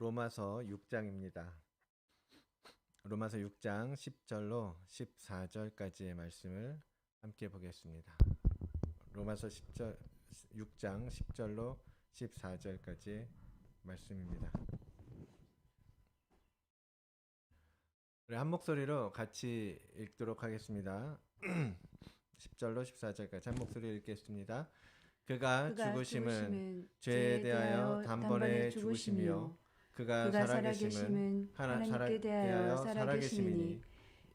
로마서 6장입니다. 로마서 6장 10절로 14절까지의 말씀을 함께 보겠습니다. 로마서 6장 10절로 14절까지의 말씀입니다. 우리 한 목소리로 같이 읽도록 하겠습니다. 10절로 14절까지 한 목소리 읽겠습니다. 그가 죽으심은 죄에 대하여 단번에 죽으심이요 그가 살아계심은 하나님께 대하여 살아계심이니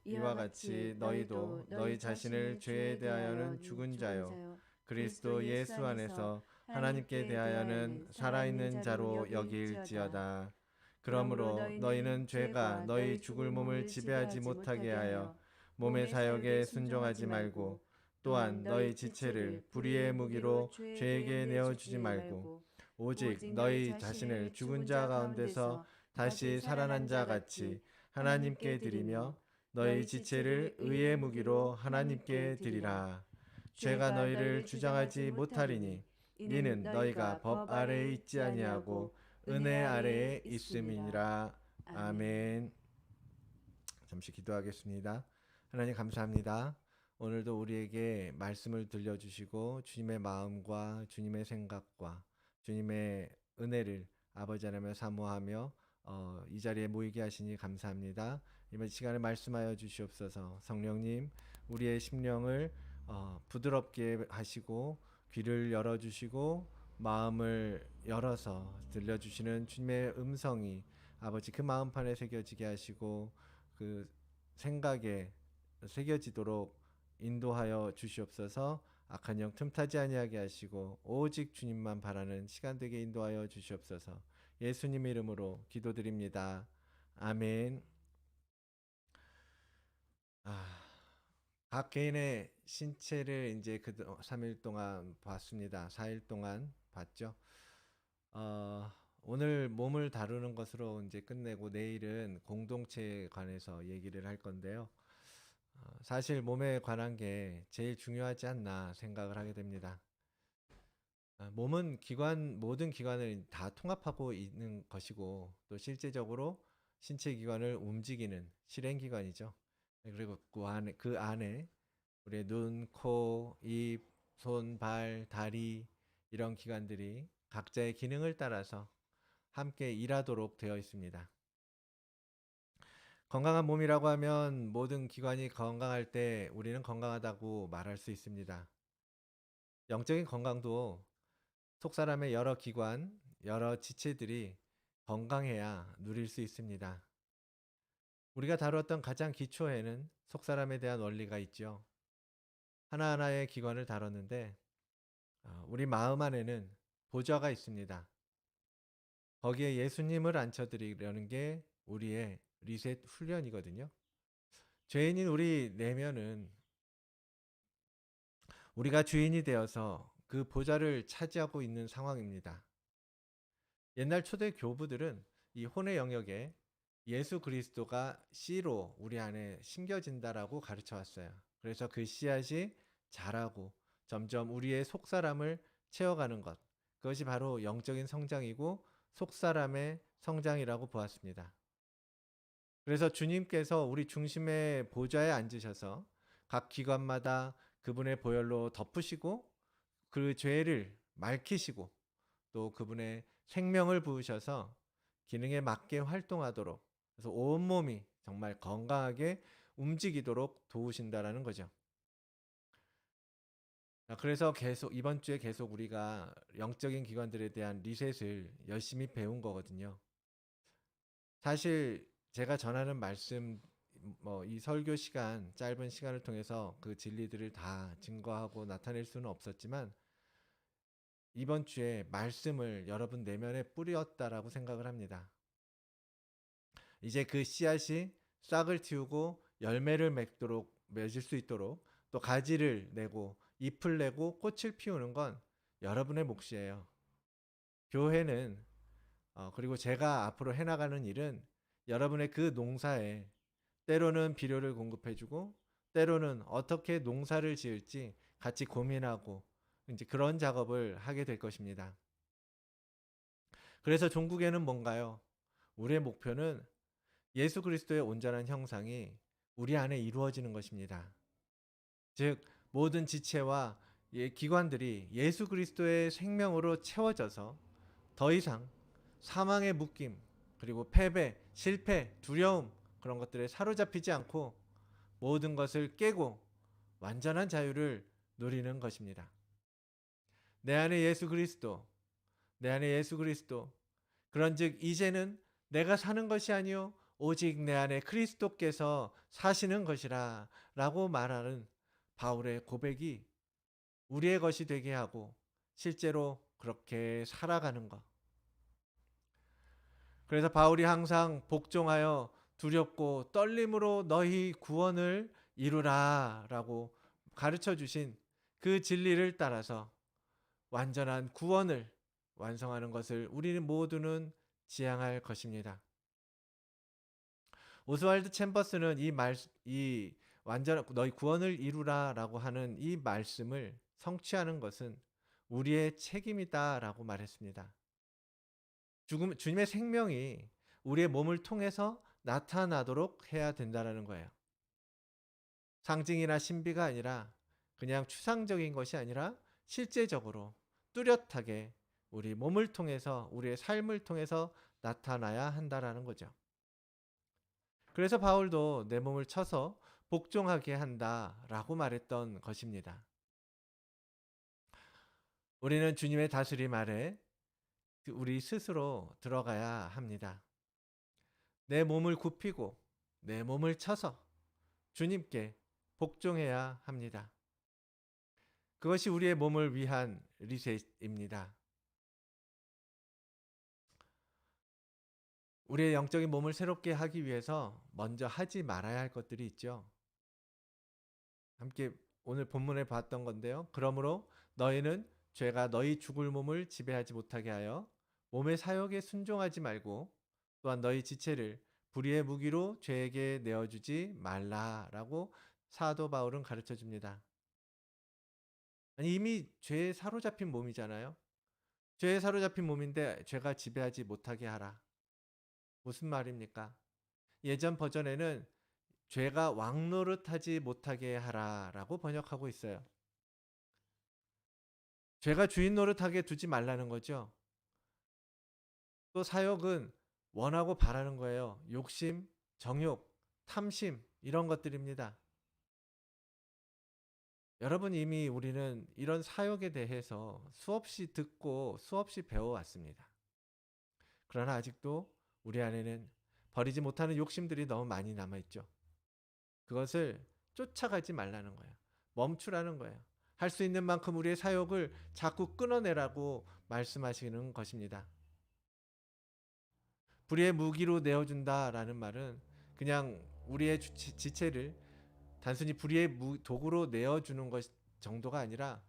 이와 같이 너희도 너희 자신을 죄에 대하여는 죽은 자요 그리스도 예수 안에서 하나님께 대하여는 살아있는 자로 여길지어다. 그러므로 너희는 죄가 너희 죽을 몸을 지배하지 못하게 하여 몸의 사역에 순종하지 말고 또한 너희 지체를 불의의 무기로 죄에게 내어주지 말고 오직 너희 자신을 죽은 자 가운데서 다시 살아난 자 같이 하나님께 드리며 너희 지체를 의의 무기로 하나님께 드리라. 죄가 너희를 주장하지 못하리니 이는 너희가 법 아래에 있지 아니하고 은혜 아래에 있음이니라. 아멘. 잠시 기도하겠습니다. 하나님 감사합니다. 오늘도 우리에게 말씀을 들려주시고 주님의 마음과 주님의 생각과 주님의 은혜를 아버지 하나님을 사모하며 이 자리에 모이게 하시니 감사합니다. 이번 시간에 말씀하여 주시옵소서. 성령님 우리의 심령을 부드럽게 하시고 귀를 열어주시고 마음을 열어서 들려주시는 주님의 음성이 아버지 그 마음판에 새겨지게 하시고 그 생각에 새겨지도록 인도하여 주시옵소서. 악한 영 틈타지 아니하게 하시고 오직 주님만 바라는 시간 되게 인도하여 주시옵소서. 예수님 이름으로 기도드립니다. 아멘. 각 개인의 신체를 이제 그 3일 동안 봤습니다. 4일 동안 봤죠. 오늘 몸을 다루는 것으로 이제 끝내고 내일은 공동체에 관해서 얘기를 할 건데요. 사실 몸에 관한 게 제일 중요하지 않나 생각을 하게 됩니다. 몸은 모든 기관을 다 통합하고 있는 것이고 또 실제적으로 신체 기관을 움직이는 실행기관이죠. 그리고 그 안에 우리의 눈, 코, 입, 손, 발, 다리 이런 기관들이 각자의 기능을 따라서 함께 일하도록 되어 있습니다. 건강한 몸이라고 하면 모든 기관이 건강할 때 우리는 건강하다고 말할 수 있습니다. 영적인 건강도 속 사람의 여러 기관, 여러 지체들이 건강해야 누릴 수 있습니다. 우리가 다루었던 가장 기초에는 속 사람에 대한 원리가 있죠. 하나하나의 기관을 다뤘는데 우리 마음 안에는 보좌가 있습니다. 거기에 예수님을 앉혀드리려는 게 우리의 리셋 훈련이거든요. 죄인인 우리 내면은 우리가 주인이 되어서 그 보좌를 차지하고 있는 상황입니다. 옛날 초대 교부들은 이 혼의 영역에 예수 그리스도가 씨로 우리 안에 심겨진다라고 가르쳐 왔어요. 그래서 그 씨앗이 자라고 점점 우리의 속사람을 채워가는 것, 그것이 바로 영적인 성장이고 속사람의 성장이라고 보았습니다. 그래서 주님께서 우리 중심의 보좌에 앉으셔서 각 기관마다 그분의 보혈로 덮으시고 그 죄를 맑히시고 또 그분의 생명을 부으셔서 기능에 맞게 활동하도록, 그래서 온몸이 정말 건강하게 움직이도록 도우신다라는 거죠. 그래서 이번 주에 계속 우리가 영적인 기관들에 대한 리셋을 열심히 배운 거거든요. 사실 제가 전하는 말씀, 이 설교 시간, 짧은 시간을 통해서 그 진리들을 다 증거하고 나타낼 수는 없었지만 이번 주에 말씀을 여러분 내면에 뿌렸다라고 생각을 합니다. 이제 그 씨앗이 싹을 틔우고 열매를 맺을 수 있도록 또 가지를 내고 잎을 내고 꽃을 피우는 건 여러분의 몫이에요. 교회는 그리고 제가 앞으로 해나가는 일은 여러분의 그 농사에 때로는 비료를 공급해주고 때로는 어떻게 농사를 지을지 같이 고민하고 이제 그런 작업을 하게 될 것입니다. 그래서 종국에는 뭔가요? 우리의 목표는 예수 그리스도의 온전한 형상이 우리 안에 이루어지는 것입니다. 즉 모든 지체와 기관들이 예수 그리스도의 생명으로 채워져서 더 이상 사망의 묶임, 그리고 패배, 실패, 두려움, 그런 것들에 사로잡히지 않고 모든 것을 깨고 완전한 자유를 누리는 것입니다. 내 안에 예수 그리스도, 내 안에 예수 그리스도. 그런즉 이제는 내가 사는 것이 아니요 오직 내 안에 그리스도께서 사시는 것이라 라고 말하는 바울의 고백이 우리의 것이 되게 하고 실제로 그렇게 살아가는 것. 그래서 바울이 항상 복종하여 두렵고 떨림으로 너희 구원을 이루라 라고 가르쳐 주신 그 진리를 따라서 완전한 구원을 완성하는 것을 우리는 모두는 지향할 것입니다. 오스왈드 챔버스는 이 완전 너희 구원을 이루라라고 하는 이 말씀을 성취하는 것은 우리의 책임이다라고 말했습니다. 주님의 생명이 우리의 몸을 통해서 나타나도록 해야 된다라는 거예요. 상징이나 신비가 아니라 그냥 추상적인 것이 아니라 실제적으로 뚜렷하게 우리 몸을 통해서 우리의 삶을 통해서 나타나야 한다라는 거죠. 그래서 바울도 내 몸을 쳐서 복종하게 한다라고 말했던 것입니다. 우리는 주님의 다스림 아래 우리 스스로 들어가야 합니다. 내 몸을 굽히고 내 몸을 쳐서 주님께 복종해야 합니다. 그것이 우리의 몸을 위한 리셋입니다. 우리의 영적인 몸을 새롭게 하기 위해서 먼저 하지 말아야 할 것들이 있죠. 함께 오늘 본문에 봤던 건데요. 그러므로 너희는 죄가 너희 죽을 몸을 지배하지 못하게 하여 몸의 사욕에 순종하지 말고 또한 너희 지체를 불의의 무기로 죄에게 내어주지 말라라고 사도 바울은 가르쳐 줍니다. 아니, 이미 죄에 사로잡힌 몸이잖아요. 죄에 사로잡힌 몸인데 죄가 지배하지 못하게 하라. 무슨 말입니까? 예전 버전에는 죄가 왕노릇하지 못하게 하라라고 번역하고 있어요. 죄가 주인 노릇하게 두지 말라는 거죠. 또 사욕은 원하고 바라는 거예요. 욕심, 정욕, 탐심 이런 것들입니다. 여러분 이미 우리는 이런 사욕에 대해서 수없이 듣고 수없이 배워왔습니다. 그러나 아직도 우리 안에는 버리지 못하는 욕심들이 너무 많이 남아있죠. 그것을 쫓아가지 말라는 거예요. 멈추라는 거예요. 할 수 있는 만큼 우리의 사욕을 자꾸 끊어내라고 말씀하시는 것입니다. 불의의 무기로 내어준다라는 말은 그냥 우리의 지체를 단순히 불의의 도구로 내어주는 것 정도가 아니라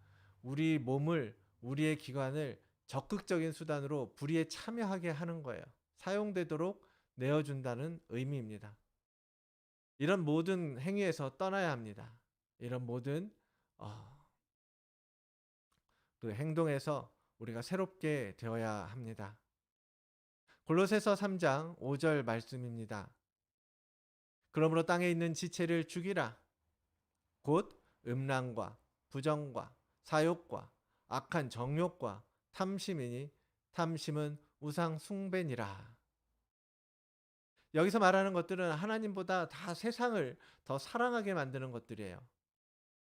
우리 몸을, 우리의 기관을 적극적인 수단으로 불의에 참여하게 하는 거예요. 사용되도록 내어준다는 의미입니다. 이런 모든 행위에서 떠나야 합니다. 이런 모든 그 행동에서 우리가 새롭게 되어야 합니다. 골로새서 3장 5절 말씀입니다. 그러므로 땅에 있는 지체를 죽이라. 곧 음란과 부정과 사욕과 악한 정욕과 탐심이니 탐심은 우상 숭배니라. 여기서 말하는 것들은 하나님보다 다 세상을 더 사랑하게 만드는 것들이에요.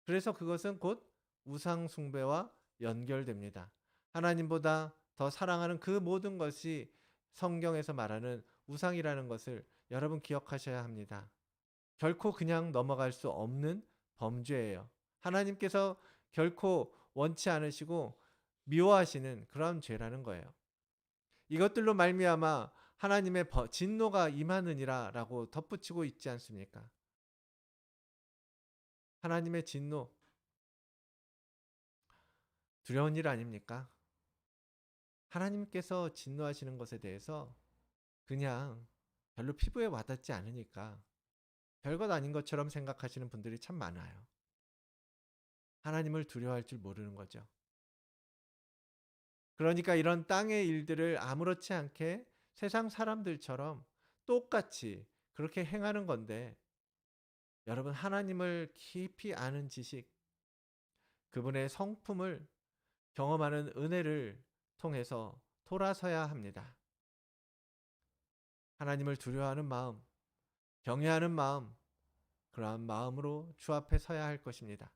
그래서 그것은 곧 우상 숭배와 연결됩니다. 하나님보다 더 사랑하는 그 모든 것이 성경에서 말하는 우상이라는 것을 여러분 기억하셔야 합니다. 결코 그냥 넘어갈 수 없는 범죄예요. 하나님께서 결코 원치 않으시고 미워하시는 그런 죄라는 거예요. 이것들로 말미암아 하나님의 진노가 임하느니라라고 덧붙이고 있지 않습니까? 하나님의 진노 두려운 일 아닙니까? 하나님께서 진노하시는 것에 대해서 그냥 별로 피부에 와닿지 않으니까 별것 아닌 것처럼 생각하시는 분들이 참 많아요. 하나님을 두려워할 줄 모르는 거죠. 그러니까 이런 땅의 일들을 아무렇지 않게 세상 사람들처럼 똑같이 그렇게 행하는 건데, 여러분 하나님을 깊이 아는 지식, 그분의 성품을 경험하는 은혜를 통해서 돌아서야 합니다. 하나님을 두려워하는 마음, 경외하는 마음, 그러한 마음으로 주 앞에 서야 할 것입니다.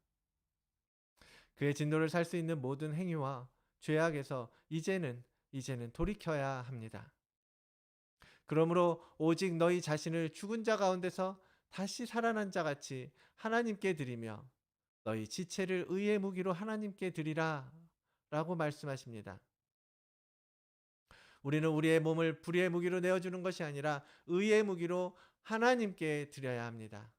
그의 진노를 살 수 있는 모든 행위와 죄악에서 이제는 돌이켜야 합니다. 그러므로 오직 너희 자신을 죽은 자 가운데서 다시 살아난 자 같이 하나님께 드리며 너희 지체를 의의 무기로 하나님께 드리라 라고 말씀하십니다. 우리는 우리의 몸을 불의의 무기로 내어주는 것이 아니라 의의 무기로 하나님께 드려야 합니다.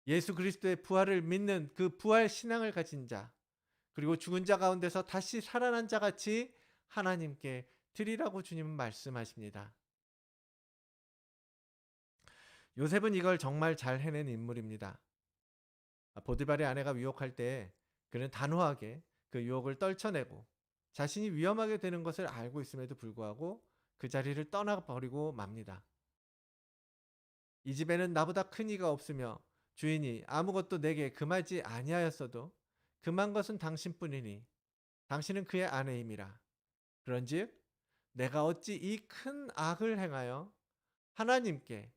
예수 그리스도의 부활을 믿는 그 부활 신앙을 가진 자, 그리고 죽은 자 가운데서 다시 살아난 자 같이 하나님께 드리라고 주님은 말씀하십니다. 요셉은 이걸 정말 잘 해낸 인물입니다. 보디발의 아내가 유혹할 때 그는 단호하게 그 유혹을 떨쳐내고 자신이 위험하게 되는 것을 알고 있음에도 불구하고 그 자리를 떠나버리고 맙니다. 이 집에는 나보다 큰 이가 없으며 주인이 아무것도 내게 금하지 아니하였어도 금한 것은 당신뿐이니 당신은 그의 아내임이라. 그런즉 내가 어찌 이 큰 악을 행하여 하나님께,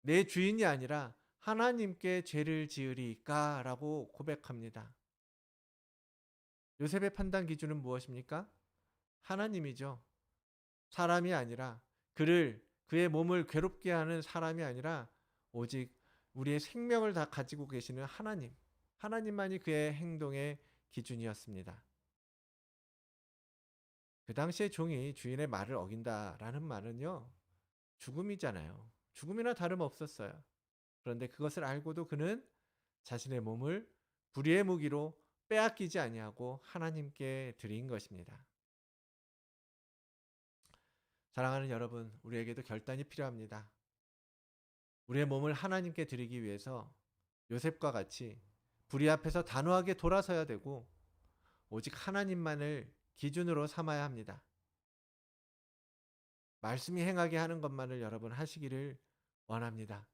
내 주인이 아니라 하나님께 죄를 지으리까? 라고 고백합니다. 요셉의 판단 기준은 무엇입니까? 하나님이죠. 사람이 아니라, 그의 몸을 괴롭게 하는 사람이 아니라 오직 우리의 생명을 다 가지고 계시는 하나님만이 그의 행동의 기준이었습니다. 그 당시에 종이 주인의 말을 어긴다라는 말은요, 죽음이잖아요. 죽음이나 다름없었어요. 그런데 그것을 알고도 그는 자신의 몸을 불의의 무기로 빼앗기지 아니하고 하나님께 드린 것입니다. 사랑하는 여러분, 우리에게도 결단이 필요합니다. 우리의 몸을 하나님께 드리기 위해서 요셉과 같이 불의 앞에서 단호하게 돌아서야 되고 오직 하나님만을 기준으로 삼아야 합니다. 말씀이 행하게 하는 것만을 여러분 하시기를 원합니다.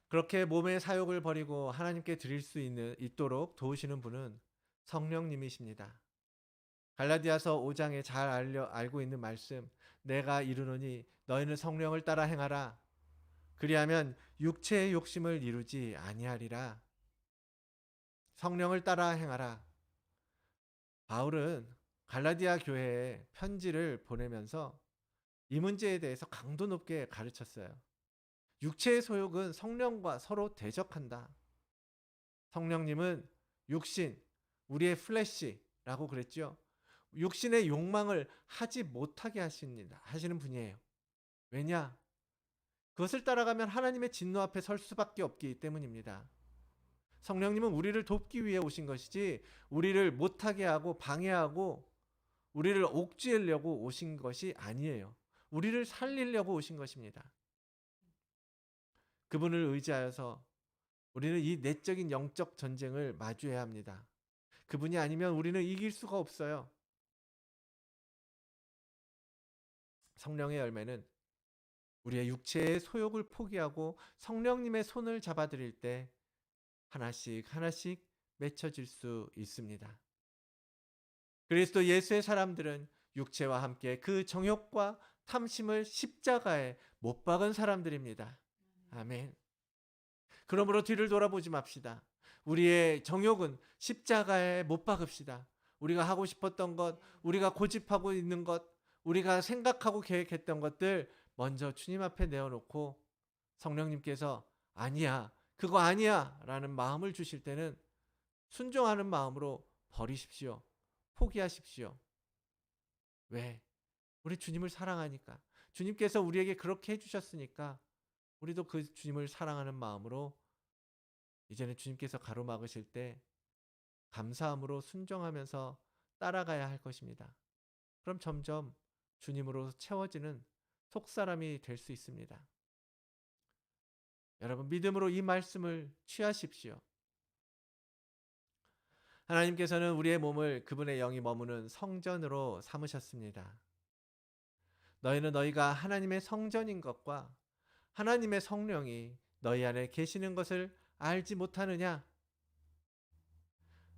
그렇게 몸의 사욕을 버리고 하나님께 드릴 수 있도록 도우시는 분은 성령님이십니다. 갈라디아서 5장에 잘 알고 있는 말씀, 내가 이르노니 너희는 성령을 따라 행하라. 그리하면 육체의 욕심을 이루지 아니하리라. 성령을 따라 행하라. 바울은 갈라디아 교회에 편지를 보내면서 이 문제에 대해서 강도 높게 가르쳤어요. 육체의 소욕은 성령과 서로 대적한다. 성령님은 육신, 우리의 플래시라고 그랬죠. 육신의 욕망을 하지 못하게 하시는 분이에요. 왜냐? 그것을 따라가면 하나님의 진노 앞에 설 수밖에 없기 때문입니다. 성령님은 우리를 돕기 위해 오신 것이지 우리를 못하게 하고 방해하고 우리를 옥죄하려고 오신 것이 아니에요. 우리를 살리려고 오신 것입니다. 그분을 의지하여서 우리는 이 내적인 영적 전쟁을 마주해야 합니다. 그분이 아니면 우리는 이길 수가 없어요. 성령의 열매는 우리의 육체의 소욕을 포기하고 성령님의 손을 잡아드릴 때 하나씩 하나씩 맺혀질 수 있습니다. 그리스도 예수의 사람들은 육체와 함께 그 정욕과 탐심을 십자가에 못 박은 사람들입니다. 아멘. 그러므로 뒤를 돌아보지 맙시다. 우리의 정욕은 십자가에 못 박읍시다. 우리가 하고 싶었던 것, 우리가 고집하고 있는 것, 우리가 생각하고 계획했던 것들 먼저 주님 앞에 내어놓고 성령님께서 아니야, 그거 아니야 라는 마음을 주실 때는 순종하는 마음으로 버리십시오. 포기하십시오. 왜? 우리 주님을 사랑하니까. 주님께서 우리에게 그렇게 해주셨으니까 우리도 그 주님을 사랑하는 마음으로 이제는 주님께서 가로막으실 때 감사함으로 순종하면서 따라가야 할 것입니다. 그럼 점점 주님으로 채워지는 속사람이 될 수 있습니다. 여러분 믿음으로 이 말씀을 취하십시오. 하나님께서는 우리의 몸을 그분의 영이 머무는 성전으로 삼으셨습니다. 너희는 너희가 하나님의 성전인 것과 하나님의 성령이 너희 안에 계시는 것을 알지 못하느냐?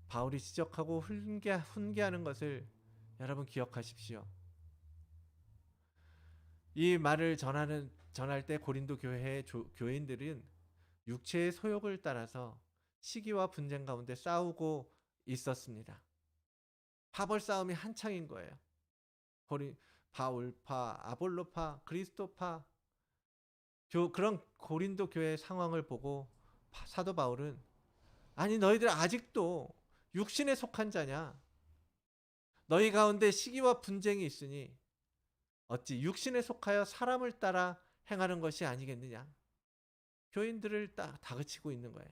바울이 지적하고 훈계하는 것을 여러분 기억하십시오. 이 말을 전할 때 고린도 교회의 교인들은 육체의 소욕을 따라서 시기와 분쟁 가운데 싸우고 있었습니다. 파벌 싸움이 한창인 거예요. 바울파, 아볼로파, 그리스도파, 그런 고린도 교회의 상황을 보고 사도 바울은 아니 너희들 아직도 육신에 속한 자냐? 너희 가운데 시기와 분쟁이 있으니 어찌 육신에 속하여 사람을 따라 행하는 것이 아니겠느냐? 교인들을 다그치고 있는 거예요.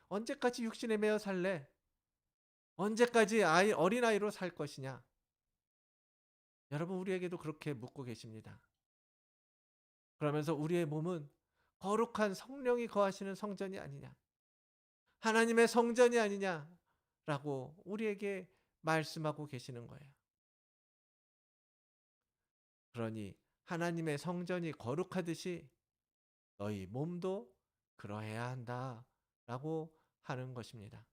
언제까지 육신에 매여 살래? 언제까지 어린아이로 살 것이냐? 여러분 우리에게도 그렇게 묻고 계십니다. 그러면서 우리의 몸은 거룩한 성령이 거하시는 성전이 아니냐? 하나님의 성전이 아니냐라고 우리에게 말씀하고 계시는 거예요. 그러니 하나님의 성전이 거룩하듯이 너희 몸도 그러해야 한다라고 하는 것입니다.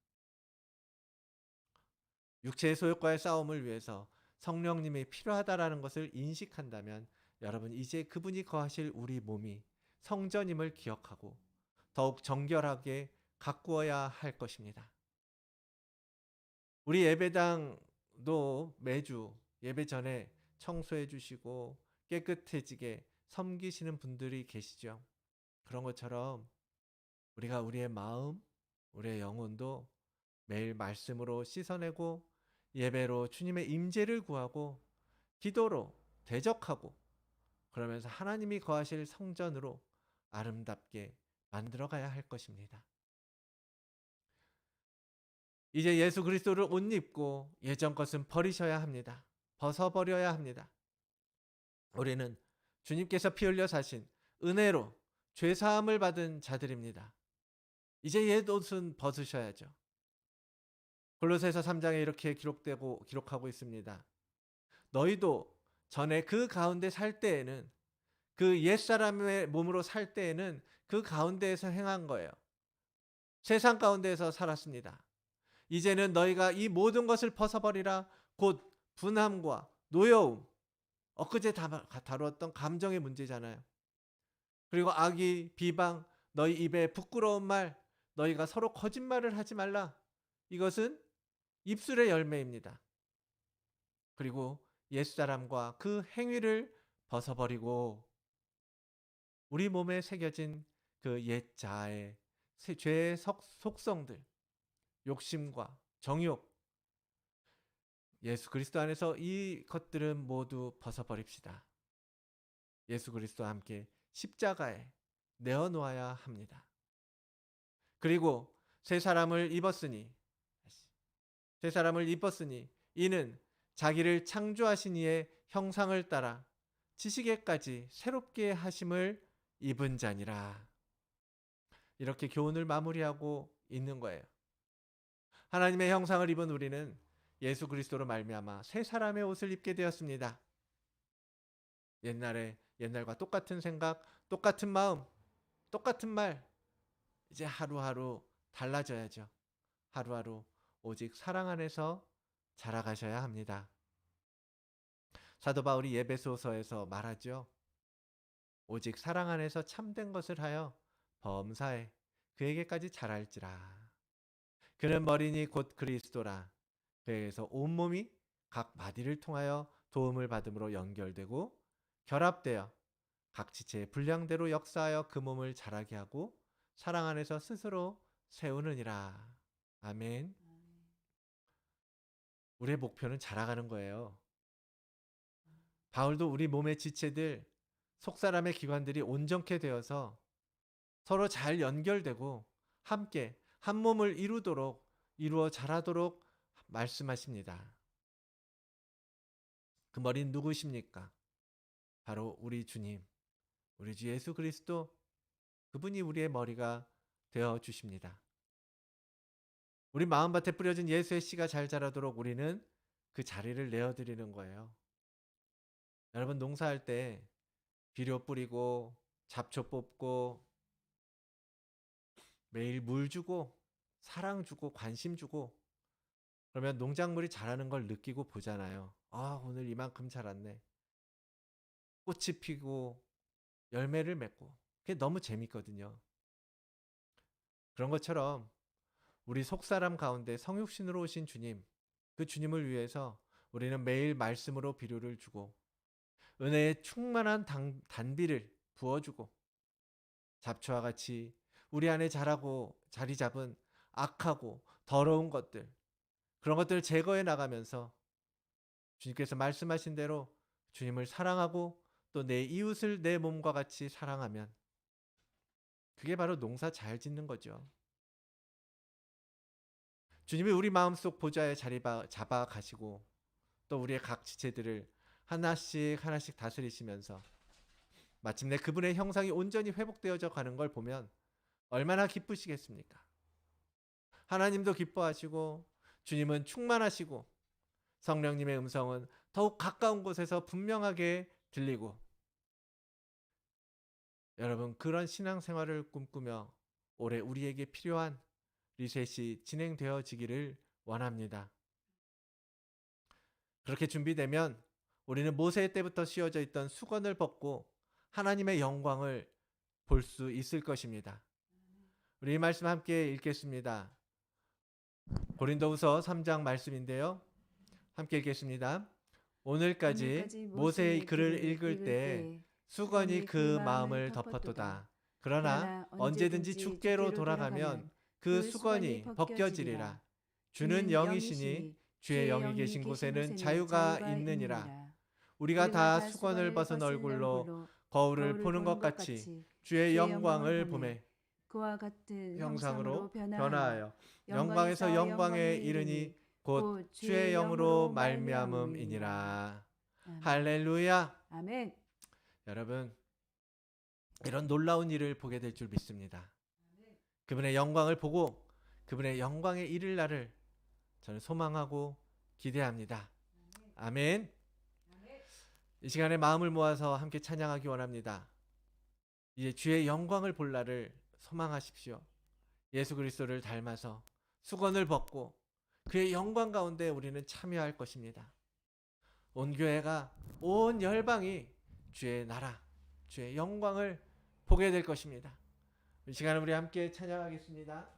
육체의 소욕과의 싸움을 위해서 성령님이 필요하다라는 것을 인식한다면 여러분 이제 그분이 거하실 우리 몸이 성전임을 기억하고 더욱 정결하게 가꾸어야 할 것입니다. 우리 예배당도 매주 예배 전에 청소해 주시고 깨끗해지게 섬기시는 분들이 계시죠. 그런 것처럼 우리가 우리의 마음, 우리의 영혼도 매일 말씀으로 씻어내고 예배로 주님의 임재를 구하고 기도로 대적하고 그러면서 하나님이 거하실 성전으로 아름답게 만들어 가야 할 것입니다. 이제 예수 그리스도를 옷 입고 예전 것은 버리셔야 합니다. 벗어버려야 합니다. 우리는 주님께서 피 흘려 사신 은혜로 죄사함을 받은 자들입니다. 이제 옛 옷은 벗으셔야죠. 골로새서 3장에 이렇게 기록하고 있습니다. 너희도 전에 그 가운데 살 때에는 그 옛사람의 몸으로 살 때에는 그 가운데에서 행한 거예요. 세상 가운데에서 살았습니다. 이제는 너희가 이 모든 것을 벗어버리라. 곧 분함과 노여움, 엊그제 다루었던 감정의 문제잖아요. 그리고 악의, 비방, 너희 입에 부끄러운 말, 너희가 서로 거짓말을 하지 말라. 이것은 입술의 열매입니다. 그리고 옛사람과 그 행위를 벗어버리고 우리 몸에 새겨진 그 옛 자아의 죄의 속성들, 욕심과 정욕, 예수 그리스도 안에서 이 것들은 모두 벗어버립시다. 예수 그리스도와 함께 십자가에 내어놓아야 합니다. 그리고 새 사람을 입었으니 이는 자기를 창조하신 이의 형상을 따라 지식에까지 새롭게 하심을 입은 자니라. 이렇게 교훈을 마무리하고 있는 거예요. 하나님의 형상을 입은 우리는 예수 그리스도로 말미암아 새 사람의 옷을 입게 되었습니다. 옛날과 똑같은 생각, 똑같은 마음, 똑같은 말 이제 하루하루 달라져야죠. 하루하루 오직 사랑 안에서 자라가셔야 합니다. 사도 바울이 에베소서에서 말하죠. 오직 사랑 안에서 참된 것을 하여 범사에 그에게까지 자랄지라. 그는 머리니 곧 그리스도라. 그에게서 온몸이 각 마디를 통하여 도움을 받음으로 연결되고 결합되어 각 지체의 분량대로 역사하여 그 몸을 자라게 하고 사랑 안에서 스스로 세우느니라. 아멘. 우리의 목표는 자라가는 거예요. 바울도 우리 몸의 지체들, 속사람의 기관들이 온전케 되어서 서로 잘 연결되고 함께 한 몸을 이루어 자라도록 말씀하십니다. 그 머리는 누구십니까? 바로 우리 주님, 우리 주 예수 그리스도, 그분이 우리의 머리가 되어 주십니다. 우리 마음밭에 뿌려진 예수의 씨가 잘 자라도록 우리는 그 자리를 내어드리는 거예요. 여러분 농사할 때 비료 뿌리고 잡초 뽑고 매일 물 주고 사랑 주고 관심 주고 그러면 농작물이 자라는 걸 느끼고 보잖아요. 아, 오늘 이만큼 자랐네. 꽃이 피고 열매를 맺고 그게 너무 재밌거든요. 그런 것처럼 우리 속사람 가운데 성육신으로 오신 주님, 그 주님을 위해서 우리는 매일 말씀으로 비료를 주고 은혜의 충만한 단비를 부어주고 잡초와 같이 우리 안에 자라고 자리 잡은 악하고 더러운 것들, 그런 것들을 제거해 나가면서 주님께서 말씀하신 대로 주님을 사랑하고 또 내 이웃을 내 몸과 같이 사랑하면 그게 바로 농사 잘 짓는 거죠. 주님이 우리 마음속 보좌에 자리 잡아 가시고 또 우리의 각 지체들을 하나씩 하나씩 다스리시면서 마침내 그분의 형상이 온전히 회복되어져 가는 걸 보면 얼마나 기쁘시겠습니까? 하나님도 기뻐하시고 주님은 충만하시고 성령님의 음성은 더욱 가까운 곳에서 분명하게 들리고 여러분 그런 신앙생활을 꿈꾸며 올해 우리에게 필요한 리셋이 진행되어지기를 원합니다. 그렇게 준비되면 우리는 모세 때부터 씌워져 있던 수건을 벗고 하나님의 영광을 볼 수 있을 것입니다. 우리 이 말씀 함께 읽겠습니다. 고린도후서 3장 말씀인데요. 함께 읽겠습니다. 오늘까지 모세의 글을 읽을 때 수건이 그 마음을 덮었도다. 그러나 언제든지 주께로 돌아가면 그 수건이 벗겨지리라. 주는 영이시니 주의 영이 계신 곳에는 자유가 있느니라. 우리가 다 수건을 벗은 얼굴로 거울을 보는 것 같이 주의 영광을 보매 그와 같은 형상으로 변화하여 영광에서 영광에 이르니 곧 주의 영으로 말미암음이니라. 할렐루야. 아멘. 여러분 이런 놀라운 일을 보게 될 줄 믿습니다. 그분의 영광을 보고 그분의 영광에 이를 날을 저는 소망하고 기대합니다. 아멘. 이 시간에 마음을 모아서 함께 찬양하기 원합니다. 이제 주의 영광을 볼 날을 소망하십시오. 예수 그리스도를 닮아서 수건을 벗고 그의 영광 가운데 우리는 참여할 것입니다. 온 교회가 온 열방이 주의 나라, 주의 영광을 보게 될 것입니다. 이 시간에 우리 함께 찬양하겠습니다.